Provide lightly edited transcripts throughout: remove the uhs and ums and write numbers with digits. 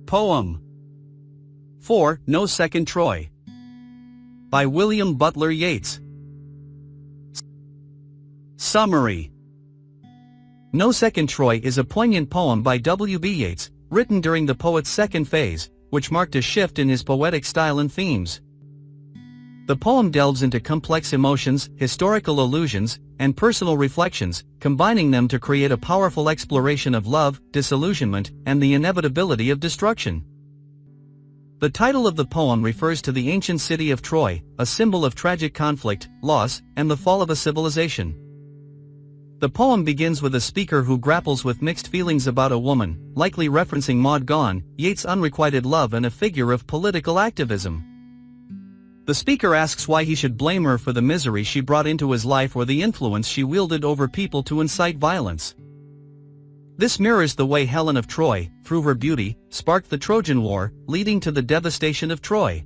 Poem 4. No Second Troy by William Butler Yeats. Summary. No Second Troy is a poignant poem by W.B. Yeats, written during the poet's second phase, which marked a shift in his poetic style and themes. The poem delves into complex emotions, historical allusions, and personal reflections, combining them to create a powerful exploration of love, disillusionment, and the inevitability of destruction. The title of the poem refers to the ancient city of Troy, a symbol of tragic conflict, loss, and the fall of a civilization. The poem begins with a speaker who grapples with mixed feelings about a woman, likely referencing Maud Gonne, Yeats' unrequited love and a figure of political activism. The speaker asks why he should blame her for the misery she brought into his life or the influence she wielded over people to incite violence. This mirrors the way Helen of Troy, through her beauty, sparked the Trojan War, leading to the devastation of Troy.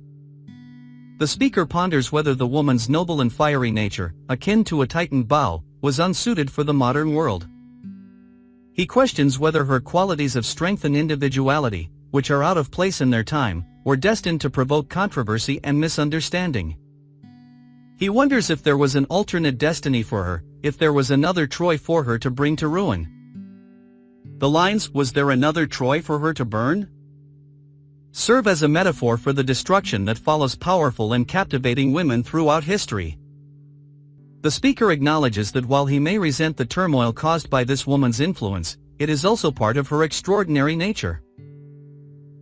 The speaker ponders whether the woman's noble and fiery nature, akin to a tightened bow, was unsuited for the modern world. He questions whether her qualities of strength and individuality, which are out of place in their time, were destined to provoke controversy and misunderstanding. He wonders if there was an alternate destiny for her, if there was another Troy for her to bring to ruin. The lines, "Was there another Troy for her to burn?" serve as a metaphor for the destruction that follows powerful and captivating women throughout history. The speaker acknowledges that while he may resent the turmoil caused by this woman's influence, it is also part of her extraordinary nature.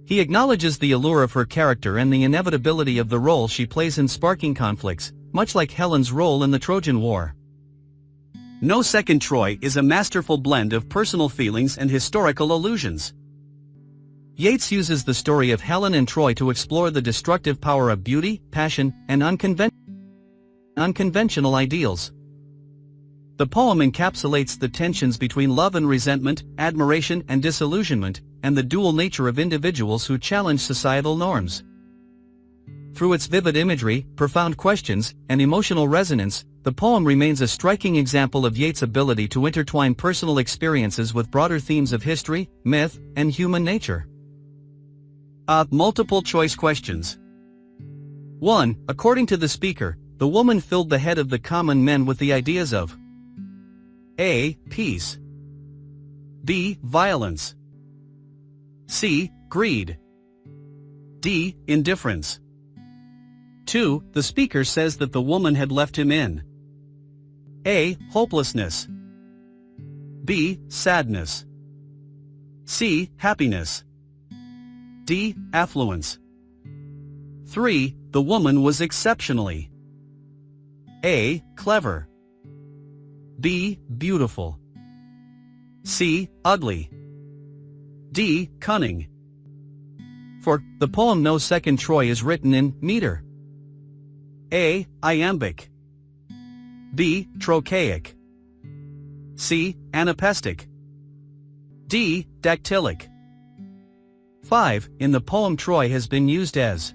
He acknowledges the allure of her character and the inevitability of the role she plays in sparking conflicts, much like Helen's role in the Trojan War. No Second Troy is a masterful blend of personal feelings and historical allusions. Yeats uses the story of Helen and Troy to explore the destructive power of beauty, passion, and unconventional ideals. The poem encapsulates the tensions between love and resentment, admiration and disillusionment, and the dual nature of individuals who challenge societal norms. Through its vivid imagery, profound questions, and emotional resonance, the poem remains a striking example of Yeats' ability to intertwine personal experiences with broader themes of history, myth, and human nature. Multiple choice questions. 1. According to the speaker, the woman filled the head of the common men with the ideas of A. Peace, B. Violence, C. Greed, D. Indifference. 2. The speaker says that the woman had left him in A. Hopelessness, B. Sadness, C. Happiness, D. Affluence. 3. The woman was exceptionally A. Clever, B. Beautiful, C. Ugly, D. Cunning. 4. The poem No Second Troy is written in meter. A. Iambic, B. Trochaic, C. Anapestic, D. Dactylic. 5. In the poem Troy has been used as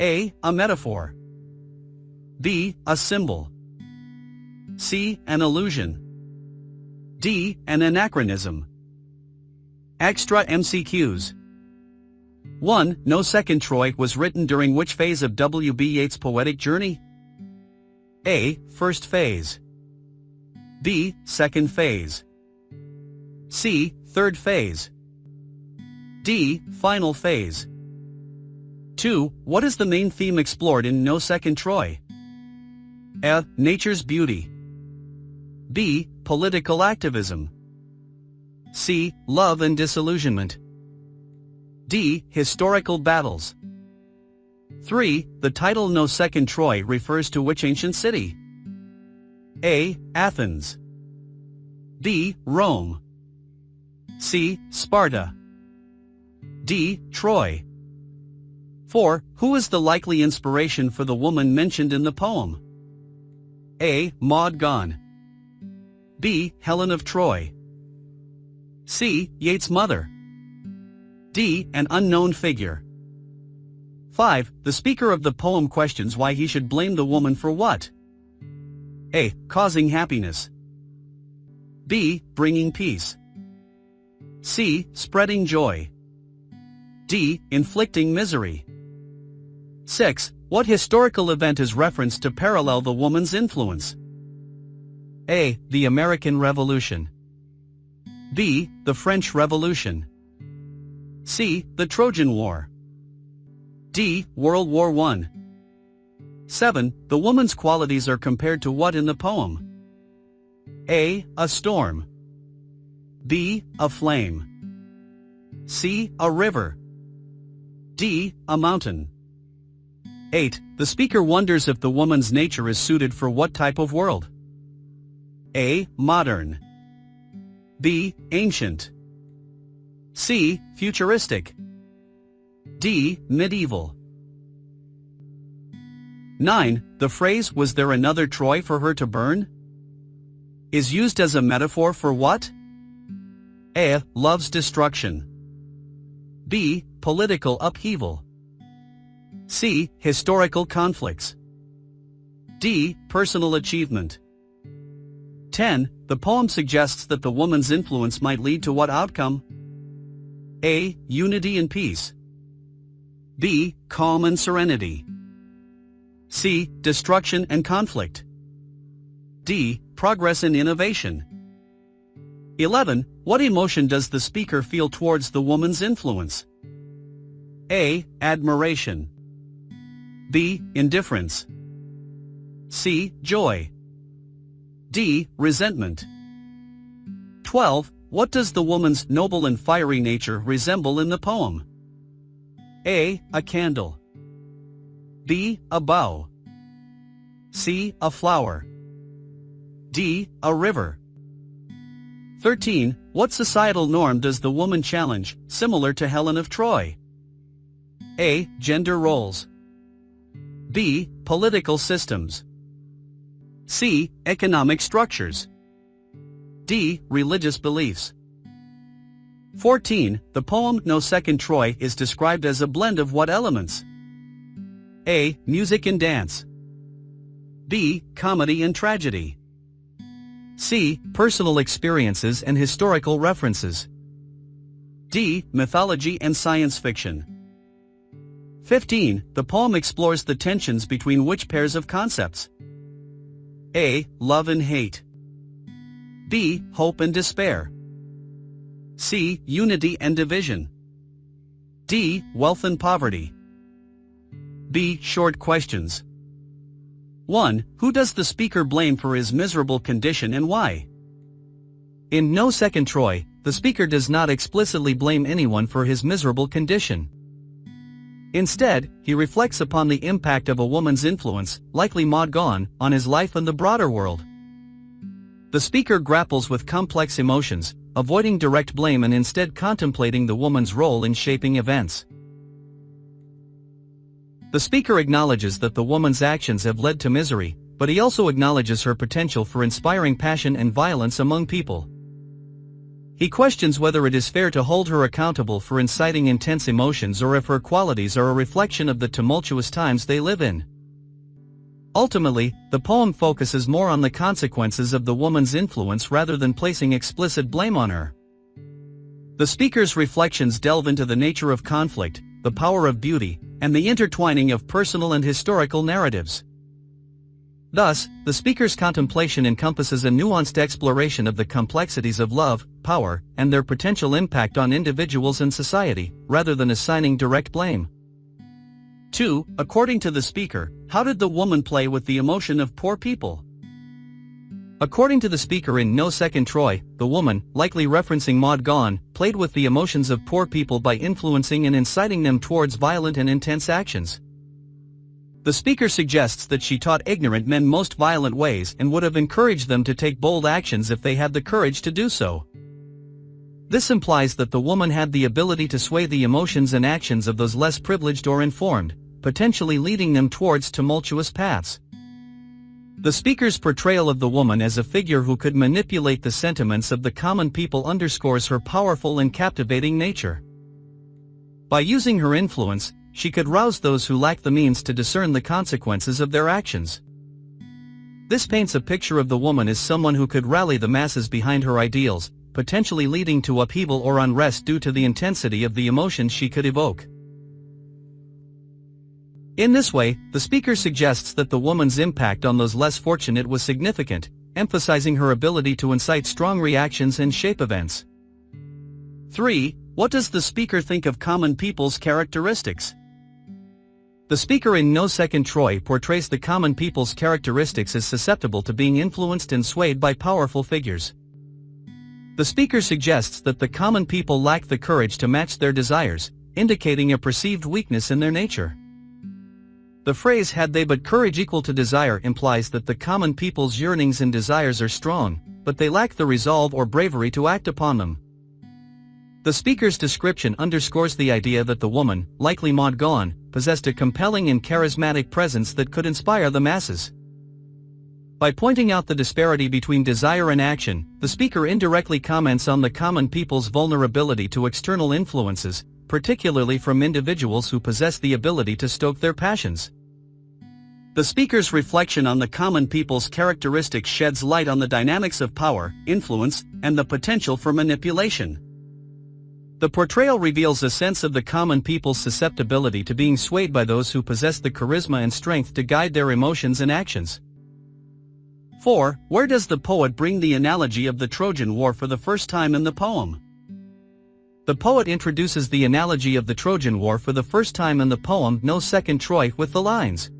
A. A metaphor, B. A symbol, C. An allusion, D. An anachronism. Extra MCQs. 1. No Second Troy was written during which phase of W.B. Yeats' poetic journey? A. First phase, B. Second phase, C. Third phase, D. Final phase. 2. What is the main theme explored in No Second Troy? A. Nature's beauty, B. Political activism, C. Love and disillusionment, D. Historical battles. 3. The title No Second Troy refers to which ancient city? A. Athens, B. Rome, C. Sparta, D. Troy. 4. Who is the likely inspiration for the woman mentioned in the poem? A. Maud Gonne, B. Helen of Troy, C. Yeats' mother, D. An unknown figure. 5. The speaker of the poem questions why he should blame the woman for what? A. Causing happiness, B. Bringing peace, C. Spreading joy, D. Inflicting misery. 6. What historical event is referenced to parallel the woman's influence? A. The American Revolution. B. The French Revolution. C. The Trojan War. D. World War I. 7. The woman's qualities are compared to what in the poem? A. A storm. B. A flame. C. A river. D. A mountain. 8. The speaker wonders if the woman's nature is suited for what type of world? A. Modern. B. Ancient. C. Futuristic. D. Medieval. 9. The phrase "was there another Troy for her to burn?" is used as a metaphor for what? A. Love's destruction. B. Political upheaval. C. Historical conflicts. D. Personal achievement. 10. The poem suggests that the woman's influence might lead to what outcome? A. Unity and peace. B. Calm and serenity. C. Destruction and conflict. D. Progress and innovation. 11. What emotion does the speaker feel towards the woman's influence? A. Admiration. B. Indifference. C. Joy. D. Resentment. 12. What does the woman's noble and fiery nature resemble in the poem? A. A candle. B. A bow. C. A flower. D. A river. 13. What societal norm does the woman challenge, similar to Helen of Troy? A. Gender roles. B. Political systems. C. Economic structures. D. Religious beliefs. 14. The poem No Second Troy is described as a blend of what elements? A. Music and dance. B. Comedy and tragedy. C. Personal experiences and historical references. D. Mythology and science fiction. 15. The poem explores the tensions between which pairs of concepts? A. Love and hate. B. Hope and despair. C. Unity and division. D. Wealth and poverty. B. Short questions. 1. Who does the speaker blame for his miserable condition and why? In No Second Troy, the speaker does not explicitly blame anyone for his miserable condition. Instead, he reflects upon the impact of a woman's influence, likely Maud Gonne, on his life and the broader world. The speaker grapples with complex emotions, avoiding direct blame and instead contemplating the woman's role in shaping events. The speaker acknowledges that the woman's actions have led to misery, but he also acknowledges her potential for inspiring passion and violence among people. He questions whether it is fair to hold her accountable for inciting intense emotions or if her qualities are a reflection of the tumultuous times they live in. Ultimately, the poem focuses more on the consequences of the woman's influence rather than placing explicit blame on her. The speaker's reflections delve into the nature of conflict, the power of beauty, and the intertwining of personal and historical narratives. Thus, the speaker's contemplation encompasses a nuanced exploration of the complexities of love, power, and their potential impact on individuals and society, rather than assigning direct blame. 2. According to the speaker, how did the woman play with the emotion of poor people? According to the speaker in No Second Troy, the woman, likely referencing Maud Gonne, played with the emotions of poor people by influencing and inciting them towards violent and intense actions. The speaker suggests that she taught ignorant men most violent ways and would have encouraged them to take bold actions if they had the courage to do so. This implies that the woman had the ability to sway the emotions and actions of those less privileged or informed, potentially leading them towards tumultuous paths. The speaker's portrayal of the woman as a figure who could manipulate the sentiments of the common people underscores her powerful and captivating nature. By using her influence, she could rouse those who lack the means to discern the consequences of their actions. This paints a picture of the woman as someone who could rally the masses behind her ideals, potentially leading to upheaval or unrest due to the intensity of the emotions she could evoke. In this way, the speaker suggests that the woman's impact on those less fortunate was significant, emphasizing her ability to incite strong reactions and shape events. 3. What does the speaker think of common people's characteristics? The speaker in No Second Troy portrays the common people's characteristics as susceptible to being influenced and swayed by powerful figures. The speaker suggests that the common people lack the courage to match their desires, indicating a perceived weakness in their nature. The phrase "had they but courage equal to desire" implies that the common people's yearnings and desires are strong, but they lack the resolve or bravery to act upon them. The speaker's description underscores the idea that the woman, likely Maud Gonne, possessed a compelling and charismatic presence that could inspire the masses. By pointing out the disparity between desire and action, the speaker indirectly comments on the common people's vulnerability to external influences, particularly from individuals who possess the ability to stoke their passions. The speaker's reflection on the common people's characteristics sheds light on the dynamics of power, influence, and the potential for manipulation. The portrayal reveals a sense of the common people's susceptibility to being swayed by those who possess the charisma and strength to guide their emotions and actions. 4. Where does the poet bring the analogy of the Trojan War for the first time in the poem? The poet introduces the analogy of the Trojan War for the first time in the poem No Second Troy with the lines.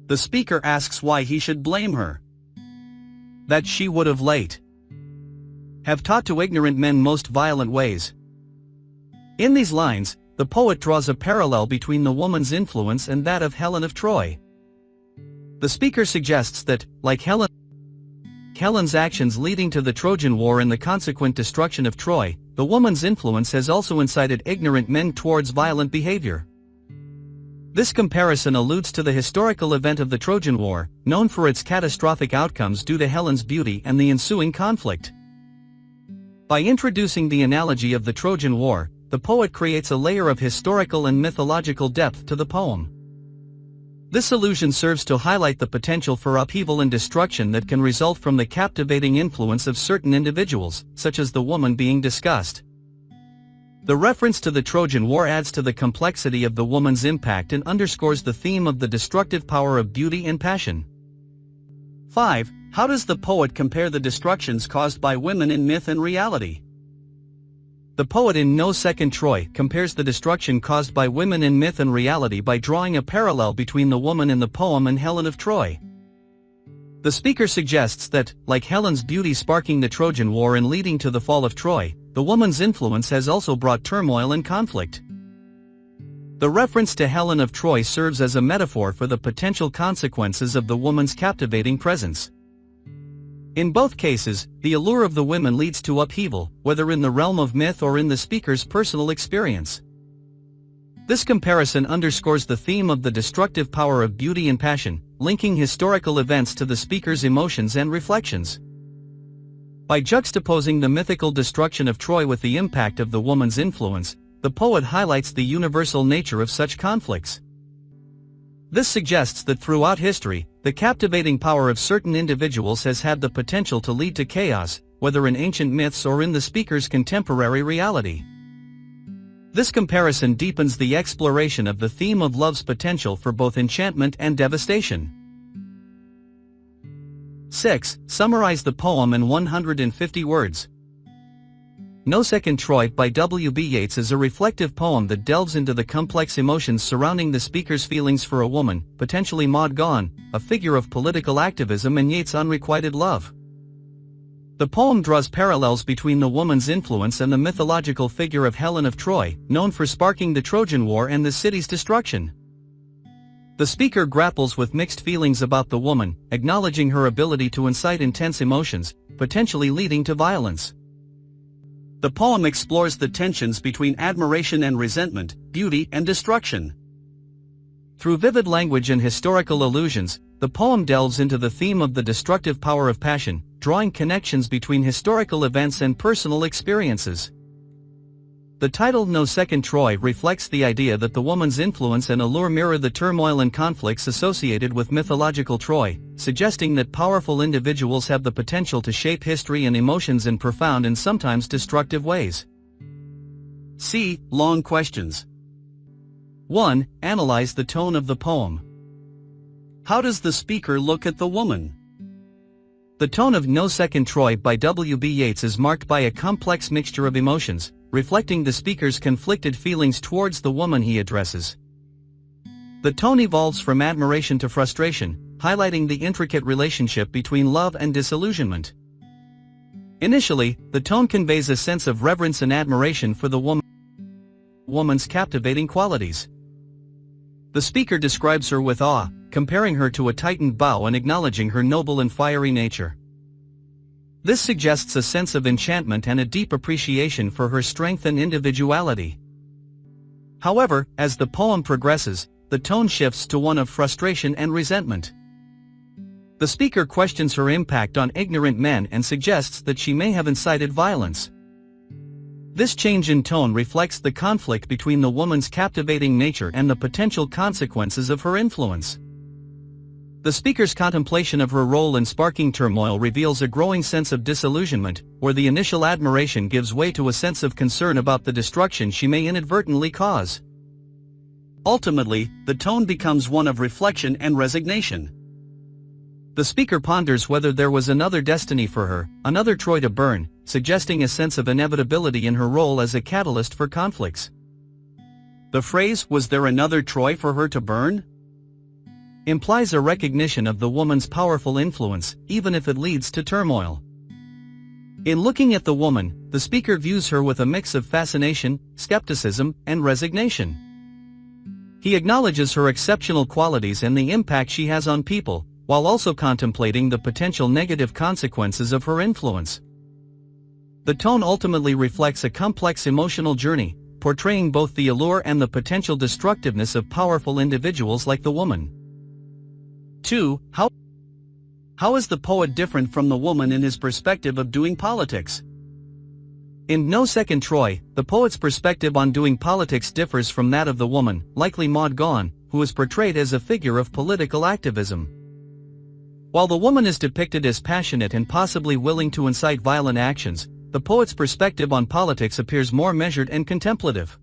The speaker asks why he should blame her. That she would of late have taught to ignorant men most violent ways. In these lines, the poet draws a parallel between the woman's influence and that of Helen of Troy. The speaker suggests that, like Helen's actions leading to the Trojan War and the consequent destruction of Troy, the woman's influence has also incited ignorant men towards violent behavior. This comparison alludes to the historical event of the Trojan War, known for its catastrophic outcomes due to Helen's beauty and the ensuing conflict. By introducing the analogy of the Trojan War, the poet creates a layer of historical and mythological depth to the poem. This allusion serves to highlight the potential for upheaval and destruction that can result from the captivating influence of certain individuals, such as the woman being discussed. The reference to the Trojan War adds to the complexity of the woman's impact and underscores the theme of the destructive power of beauty and passion. 5. How does the poet compare the destructions caused by women in myth and reality? The poet in No Second Troy compares the destruction caused by women in myth and reality by drawing a parallel between the woman in the poem and Helen of Troy. The speaker suggests that, like Helen's beauty sparking the Trojan War and leading to the fall of Troy, the woman's influence has also brought turmoil and conflict. The reference to Helen of Troy serves as a metaphor for the potential consequences of the woman's captivating presence. In both cases, the allure of the women leads to upheaval, whether in the realm of myth or in the speaker's personal experience. This comparison underscores the theme of the destructive power of beauty and passion, linking historical events to the speaker's emotions and reflections. By juxtaposing the mythical destruction of Troy with the impact of the woman's influence, the poet highlights the universal nature of such conflicts. This suggests that throughout history, the captivating power of certain individuals has had the potential to lead to chaos, whether in ancient myths or in the speaker's contemporary reality. This comparison deepens the exploration of the theme of love's potential for both enchantment and devastation. 6. Summarize the poem in 150 words. No Second Troy by W. B. Yeats is a reflective poem that delves into the complex emotions surrounding the speaker's feelings for a woman, potentially Maud Gonne, a figure of political activism and Yeats' unrequited love. The poem draws parallels between the woman's influence and the mythological figure of Helen of Troy, known for sparking the Trojan War and the city's destruction. The speaker grapples with mixed feelings about the woman, acknowledging her ability to incite intense emotions, potentially leading to violence. The poem explores the tensions between admiration and resentment, beauty and destruction. Through vivid language and historical allusions, the poem delves into the theme of the destructive power of passion, drawing connections between historical events and personal experiences. The title No Second Troy reflects the idea that the woman's influence and allure mirror the turmoil and conflicts associated with mythological Troy, suggesting that powerful individuals have the potential to shape history and emotions in profound and sometimes destructive ways. C. Long questions. 1. Analyze the tone of the poem. How does the speaker look at the woman? The tone of No Second Troy by W.B. Yeats is marked by a complex mixture of emotions, reflecting the speaker's conflicted feelings towards the woman he addresses. The tone evolves from admiration to frustration, highlighting the intricate relationship between love and disillusionment. Initially, the tone conveys a sense of reverence and admiration for the woman's captivating qualities. The speaker describes her with awe, comparing her to a tightened bow and acknowledging her noble and fiery nature. This suggests a sense of enchantment and a deep appreciation for her strength and individuality. However, as the poem progresses, the tone shifts to one of frustration and resentment. The speaker questions her impact on ignorant men and suggests that she may have incited violence. This change in tone reflects the conflict between the woman's captivating nature and the potential consequences of her influence. The speaker's contemplation of her role in sparking turmoil reveals a growing sense of disillusionment, where the initial admiration gives way to a sense of concern about the destruction she may inadvertently cause. Ultimately, the tone becomes one of reflection and resignation. The speaker ponders whether there was another destiny for her, another Troy to burn, suggesting a sense of inevitability in her role as a catalyst for conflicts. The phrase, "Was there another Troy for her to burn?" implies a recognition of the woman's powerful influence, even if it leads to turmoil. In looking at the woman, the speaker views her with a mix of fascination, skepticism, and resignation. He acknowledges her exceptional qualities and the impact she has on people, while also contemplating the potential negative consequences of her influence. The tone ultimately reflects a complex emotional journey, portraying both the allure and the potential destructiveness of powerful individuals like the woman. 2. How is the poet different from the woman in his perspective of doing politics? In No Second Troy, the poet's perspective on doing politics differs from that of the woman, likely Maud Gonne, who is portrayed as a figure of political activism. While the woman is depicted as passionate and possibly willing to incite violent actions, the poet's perspective on politics appears more measured and contemplative.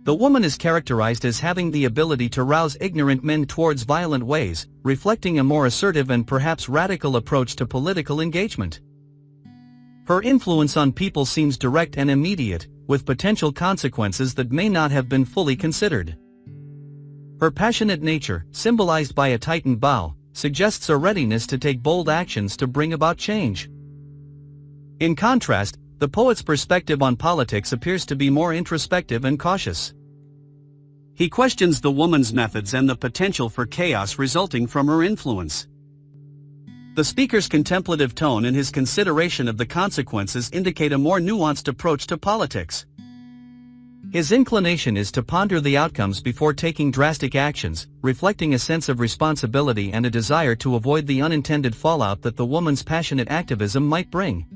The woman is characterized as having the ability to rouse ignorant men towards violent ways, reflecting a more assertive and perhaps radical approach to political engagement. Her influence on people seems direct and immediate, with potential consequences that may not have been fully considered. Her passionate nature, symbolized by a tightened bow, suggests a readiness to take bold actions to bring about change. In contrast, the poet's perspective on politics appears to be more introspective and cautious. He questions the woman's methods and the potential for chaos resulting from her influence. The speaker's contemplative tone and his consideration of the consequences indicate a more nuanced approach to politics. His inclination is to ponder the outcomes before taking drastic actions, reflecting a sense of responsibility and a desire to avoid the unintended fallout that the woman's passionate activism might bring.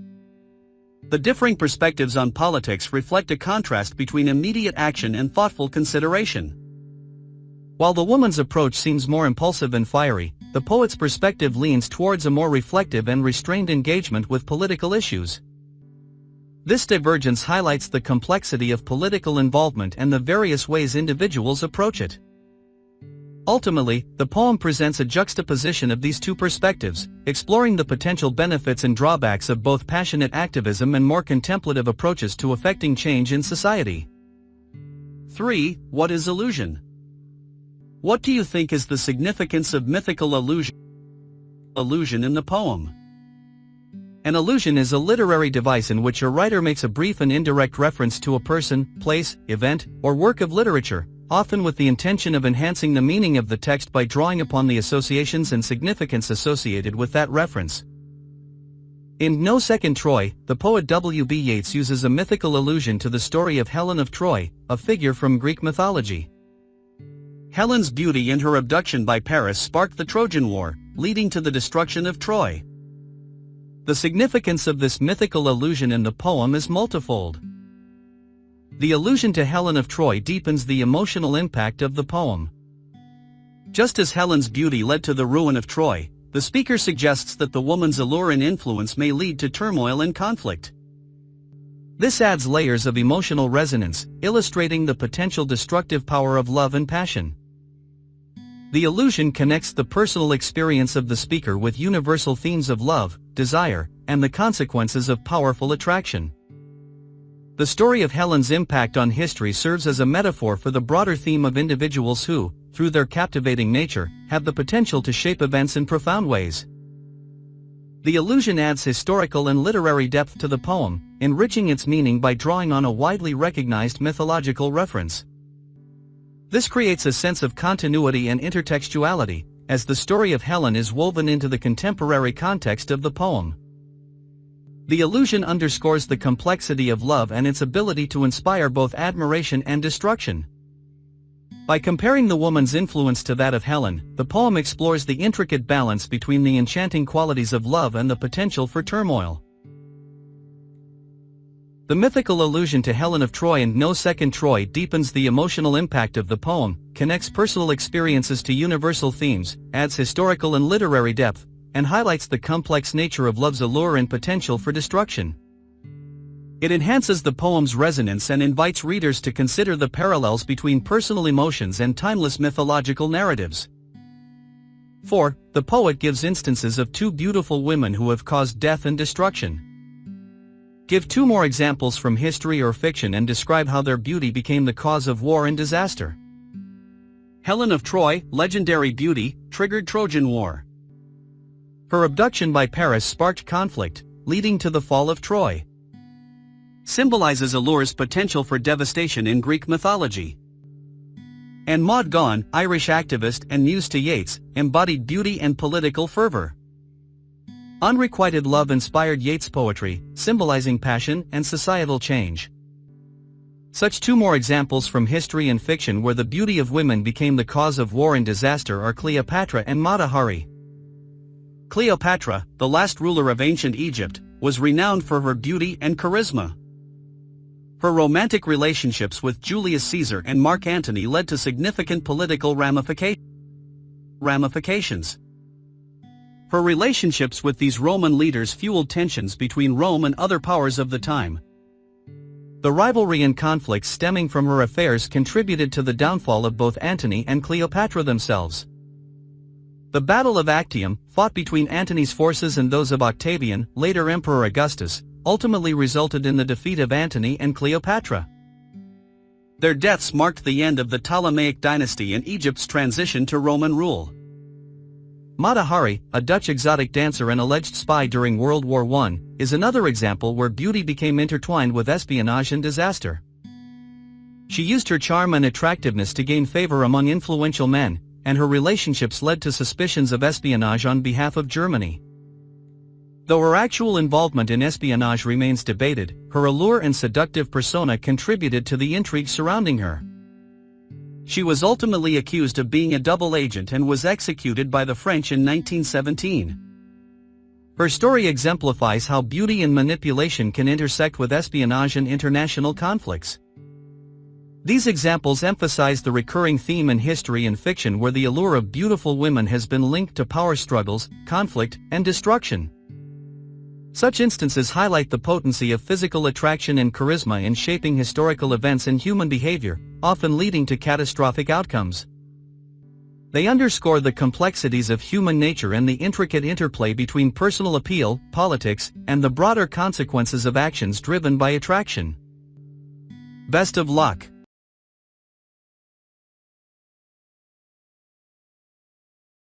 The differing perspectives on politics reflect a contrast between immediate action and thoughtful consideration. While the woman's approach seems more impulsive and fiery, the poet's perspective leans towards a more reflective and restrained engagement with political issues. This divergence highlights the complexity of political involvement and the various ways individuals approach it. Ultimately, the poem presents a juxtaposition of these two perspectives, exploring the potential benefits and drawbacks of both passionate activism and more contemplative approaches to effecting change in society. 3. What is illusion? What do you think is the significance of mythical illusion in the poem? An allusion is a literary device in which a writer makes a brief and indirect reference to a person, place, event, or work of literature, often with the intention of enhancing the meaning of the text by drawing upon the associations and significance associated with that reference. In No Second Troy, the poet W.B. Yeats uses a mythical allusion to the story of Helen of Troy, a figure from Greek mythology. Helen's beauty and her abduction by Paris sparked the Trojan War, leading to the destruction of Troy. The significance of this mythical allusion in the poem is multifold. The allusion to Helen of Troy deepens the emotional impact of the poem. Just as Helen's beauty led to the ruin of Troy, the speaker suggests that the woman's allure and influence may lead to turmoil and conflict. This adds layers of emotional resonance, illustrating the potential destructive power of love and passion. The allusion connects the personal experience of the speaker with universal themes of love, desire, and the consequences of powerful attraction. The story of Helen's impact on history serves as a metaphor for the broader theme of individuals who, through their captivating nature, have the potential to shape events in profound ways. The allusion adds historical and literary depth to the poem, enriching its meaning by drawing on a widely recognized mythological reference. This creates a sense of continuity and intertextuality, as the story of Helen is woven into the contemporary context of the poem. The allusion underscores the complexity of love and its ability to inspire both admiration and destruction. By comparing the woman's influence to that of Helen, the poem explores the intricate balance between the enchanting qualities of love and the potential for turmoil. The mythical allusion to Helen of Troy and No Second Troy deepens the emotional impact of the poem, connects personal experiences to universal themes, adds historical and literary depth, and highlights the complex nature of love's allure and potential for destruction. It enhances the poem's resonance and invites readers to consider the parallels between personal emotions and timeless mythological narratives. 4. The poet gives instances of two beautiful women who have caused death and destruction. Give two more examples from history or fiction and describe how their beauty became the cause of war and disaster. Helen of Troy, legendary beauty, triggered Trojan War. Her abduction by Paris sparked conflict, leading to the fall of Troy. Symbolizes allure's potential for devastation in Greek mythology. And Maud Gonne, Irish activist and muse to Yeats, embodied beauty and political fervor. Unrequited love inspired Yeats' poetry, symbolizing passion and societal change. Such two more examples from history and fiction where the beauty of women became the cause of war and disaster are Cleopatra and Mata Hari. Cleopatra, the last ruler of ancient Egypt, was renowned for her beauty and charisma. Her romantic relationships with Julius Caesar and Mark Antony led to significant political ramifications. Her relationships with these Roman leaders fueled tensions between Rome and other powers of the time. The rivalry and conflicts stemming from her affairs contributed to the downfall of both Antony and Cleopatra themselves. The Battle of Actium, fought between Antony's forces and those of Octavian, later Emperor Augustus, ultimately resulted in the defeat of Antony and Cleopatra. Their deaths marked the end of the Ptolemaic dynasty and Egypt's transition to Roman rule. Mata Hari, a Dutch exotic dancer and alleged spy during World War I, is another example where beauty became intertwined with espionage and disaster. She used her charm and attractiveness to gain favor among influential men, and her relationships led to suspicions of espionage on behalf of Germany. Though her actual involvement in espionage remains debated, her allure and seductive persona contributed to the intrigue surrounding her. She was ultimately accused of being a double agent and was executed by the French in 1917. Her story exemplifies how beauty and manipulation can intersect with espionage and international conflicts. These examples emphasize the recurring theme in history and fiction where the allure of beautiful women has been linked to power struggles, conflict, and destruction. Such instances highlight the potency of physical attraction and charisma in shaping historical events and human behavior, often leading to catastrophic outcomes. They underscore the complexities of human nature and the intricate interplay between personal appeal, politics, and the broader consequences of actions driven by attraction. Best of luck.